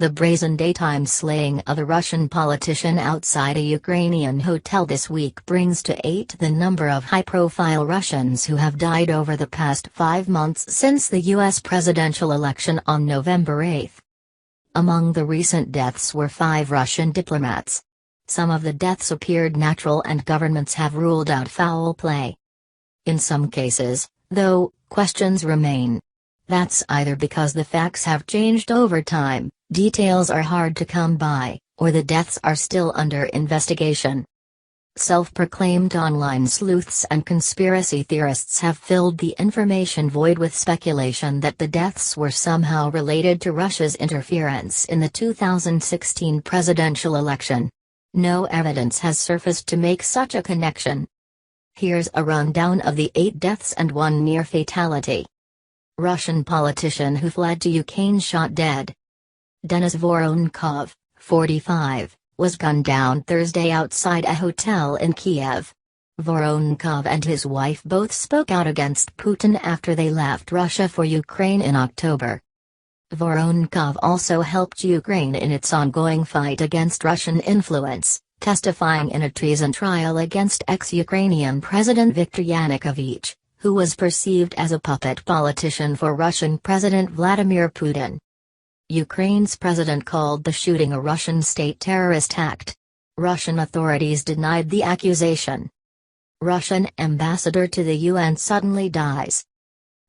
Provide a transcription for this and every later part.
The brazen daytime slaying of a Russian politician outside a Ukrainian hotel this week brings to 8 the number of high-profile Russians who have died over the past 5 months since the U.S. presidential election on November 8. Among the recent deaths were 5 Russian diplomats. Some of the deaths appeared natural and governments have ruled out foul play. In some cases, though, questions remain. That's either because the facts have changed over time, details are hard to come by, or the deaths are still under investigation. Self-proclaimed online sleuths and conspiracy theorists have filled the information void with speculation that the deaths were somehow related to Russia's interference in the 2016 presidential election. No evidence has surfaced to make such a connection. Here's a rundown of the 8 deaths and 1 near fatality. Russian politician who fled to Ukraine shot dead. Denis Voronkov, 45, was gunned down Thursday outside a hotel in Kiev. Voronkov and his wife both spoke out against Putin after they left Russia for Ukraine in October. Voronkov also helped Ukraine in its ongoing fight against Russian influence, testifying in a treason trial against ex-Ukrainian President Viktor Yanukovych, who was perceived as a puppet politician for Russian President Vladimir Putin. Ukraine's president called the shooting a Russian state terrorist act. Russian authorities denied the accusation. Russian ambassador to the UN suddenly dies.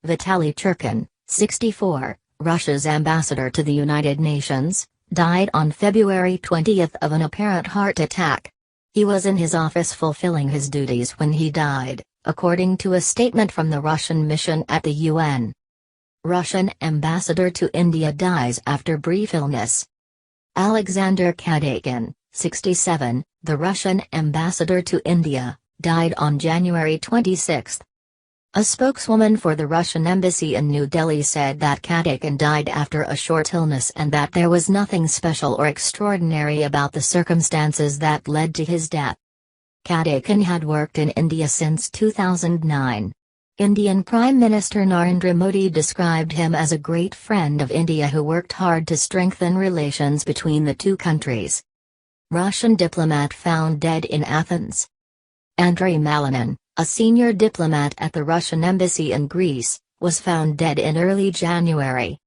Vitaly Churkin, 64, Russia's ambassador to the United Nations, died on February 20 of an apparent heart attack. He was in his office fulfilling his duties when he died, according to a statement from the Russian mission at the UN. Russian ambassador to India dies after brief illness. Alexander Kadykhin, 67, the Russian ambassador to India, died on January 26. A spokeswoman for the Russian embassy in New Delhi said that Kadykhin died after a short illness and that there was nothing special or extraordinary about the circumstances that led to his death. Kadykhin had worked in India since 2009. Indian Prime Minister Narendra Modi described him as a great friend of India who worked hard to strengthen relations between the two countries. Russian diplomat found dead in Athens. Andrei Malinin, a senior diplomat at the Russian embassy in Greece, was found dead in early January.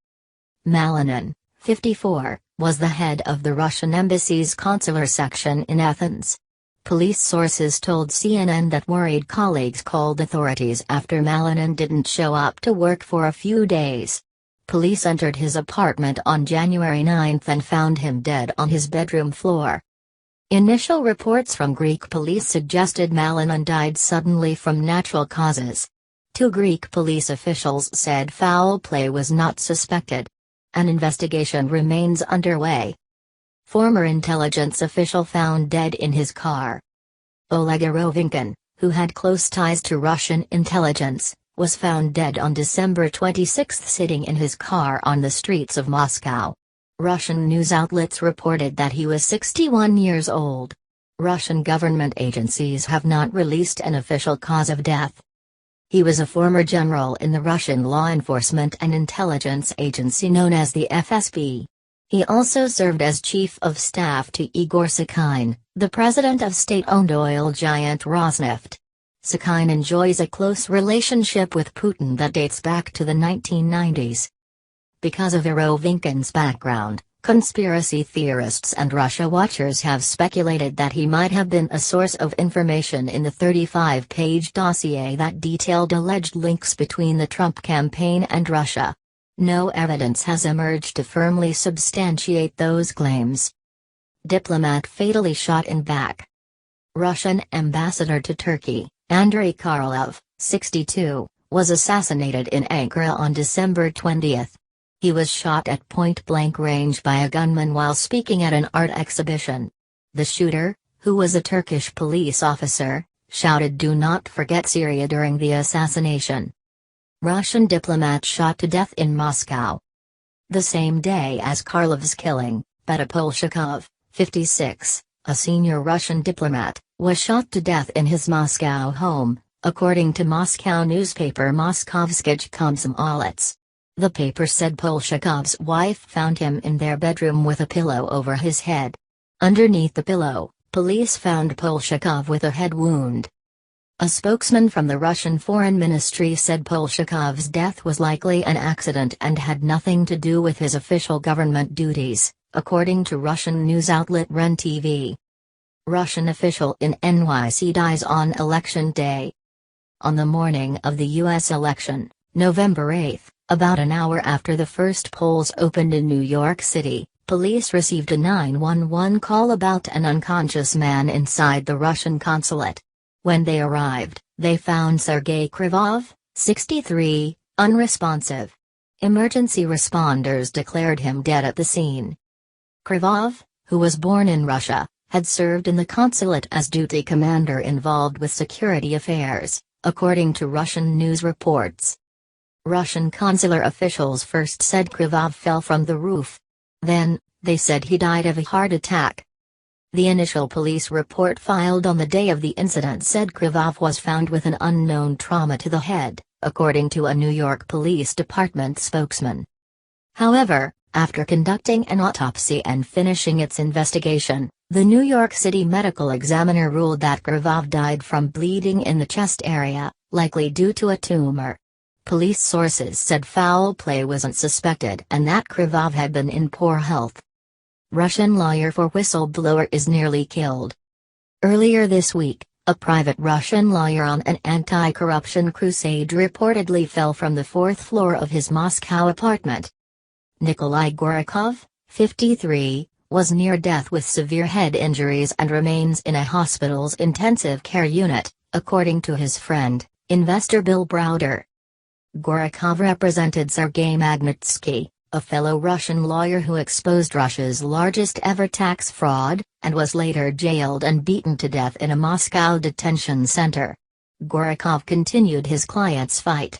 Malinin, 54, was the head of the Russian embassy's consular section in Athens. Police sources told CNN that worried colleagues called authorities after Malinin didn't show up to work for a few days. Police entered his apartment on January 9 and found him dead on his bedroom floor. Initial reports from Greek police suggested Malinin died suddenly from natural causes. 2 Greek police officials said foul play was not suspected. An investigation remains underway. Former intelligence official found dead in his car. Oleg Erovinkin, who had close ties to Russian intelligence, was found dead on December 26 sitting in his car on the streets of Moscow. Russian news outlets reported that he was 61 years old. Russian government agencies have not released an official cause of death. He was a former general in the Russian law enforcement and intelligence agency known as the FSB. He also served as chief of staff to Igor Sakhin, the president of state-owned oil giant Rosneft. Sakhin enjoys a close relationship with Putin that dates back to the 1990s. Because of Erovinkin's background, conspiracy theorists and Russia watchers have speculated that he might have been a source of information in the 35-page dossier that detailed alleged links between the Trump campaign and Russia. No evidence has emerged to firmly substantiate those claims. Diplomat fatally shot in back. Russian ambassador to Turkey, Andrei Karlov, 62, was assassinated in Ankara on December 20. He was shot at point-blank range by a gunman while speaking at an art exhibition. The shooter, who was a Turkish police officer, shouted "Do not forget Syria" during the assassination. Russian diplomat shot to death in Moscow. The same day as Karlov's killing, Petropolshikov, 56, a senior Russian diplomat, was shot to death in his Moscow home, according to Moscow newspaper Moskovskij Komsomolets. The paper said Polshakov's wife found him in their bedroom with a pillow over his head. Underneath the pillow, police found Polshakov with a head wound. A spokesman from the Russian Foreign Ministry said Polshakov's death was likely an accident and had nothing to do with his official government duties, according to Russian news outlet REN TV. Russian official in NYC dies on election day. On the morning of the U.S. election, November 8, about an hour after the first polls opened in New York City, police received a 911 call about an unconscious man inside the Russian consulate. When they arrived, they found Sergei Krivov, 63, unresponsive. Emergency responders declared him dead at the scene. Krivov, who was born in Russia, had served in the consulate as duty commander involved with security affairs, according to Russian news reports. Russian consular officials first said Krivov fell from the roof. Then, they said he died of a heart attack. The initial police report filed on the day of the incident said Krivov was found with an unknown trauma to the head, according to a New York Police Department spokesman. However, after conducting an autopsy and finishing its investigation, the New York City medical examiner ruled that Krivov died from bleeding in the chest area, likely due to a tumor. Police sources said foul play wasn't suspected and that Krivov had been in poor health. Russian lawyer for whistleblower is nearly killed. Earlier this week, a private Russian lawyer on an anti-corruption crusade reportedly fell from the fourth floor of his Moscow apartment. Nikolai Gorakov, 53, was near death with severe head injuries and remains in a hospital's intensive care unit, according to his friend, investor Bill Browder. Gorakov represented Sergei Magnitsky, a fellow Russian lawyer who exposed Russia's largest ever tax fraud, and was later jailed and beaten to death in a Moscow detention center. Gorakov continued his client's fight.